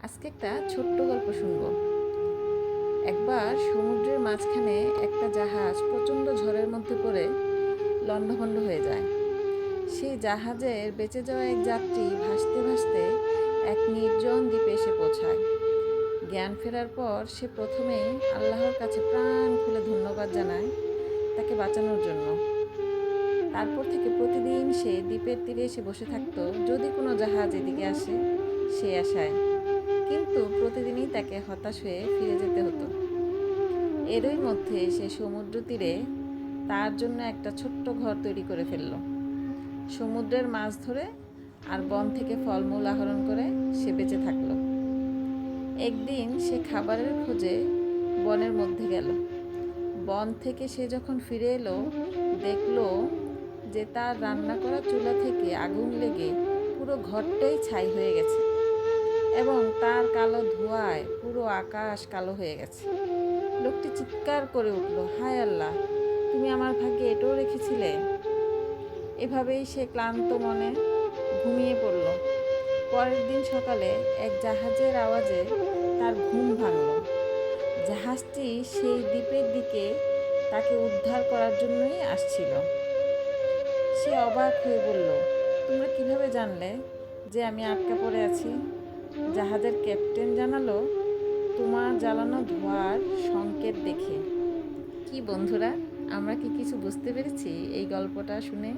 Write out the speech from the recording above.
আজকে একটা ছোট্ট গল্প শুনবো। একবার সমুদ্রের মাঝখানে একটা জাহাজ প্রচণ্ড ঝড়ের মধ্যে পড়ে লণ্ডভণ্ড হয়ে যায়। সেই জাহাজের বেঁচে যাওয়া এক যাত্রী ভাসতে ভাসতে এক নির্জন দ্বীপে এসে পৌঁছায়। জ্ঞান ফেরার পর সে প্রথমেই আল্লাহর কাছে প্রাণ খুলে ধন্যবাদ জানায় তাকে বাঁচানোর জন্য। তারপর থেকে প্রতিদিন সে দ্বীপের তীরে এসে বসে থাকতো, যদি কোনো জাহাজ এদিকে আসে সে আশায়। কিন্তু প্রতিদিনই তাকে হতাশ হয়ে ফিরে যেতে হতো। এরই মধ্যে সে সমুদ্র তীরে তার জন্য একটা ছোট্ট ঘর তৈরি করে ফেলল। সমুদ্রের মাছ ধরে আর বন থেকে ফলমূল আহরণ করে সে বেঁচে থাকলো। একদিন সে খাবারের খোঁজে বনের মধ্যে গেল। বন থেকে সে যখন ফিরে এলো, দেখলো যে তার রান্না করা চুলা থেকে আগুন লেগে পুরো ঘরটাই ছাই হয়ে গেছে এবং তার কালো ধোঁয়ায় পুরো আকাশ কালো হয়ে গেছে। লোকটি চিৎকার করে উঠল, হায় আল্লাহ, তুমি আমার ভাগ্যে এটাও রেখেছিলে। এভাবেই সে ক্লান্ত মনে ঘুমিয়ে পড়ল। পরের দিন সকালে এক জাহাজের আওয়াজে তার ঘুম ভাঙল। জাহাজটি সেই দ্বীপের দিকে তাকে উদ্ধার করার জন্যই আসছিল। সে অবাক হয়ে বলল, তোমরা কিভাবে জানলে যে আমি আটকা পড়ে আছি? জাহাজের ক্যাপ্টেন জানালো, তোমার জ্বালানো ধোঁয়ার সংকেত দেখে। কি বন্ধুরা, আমরা কি কিছু বুঝতে পেরেছি এই গল্পটা শুনে?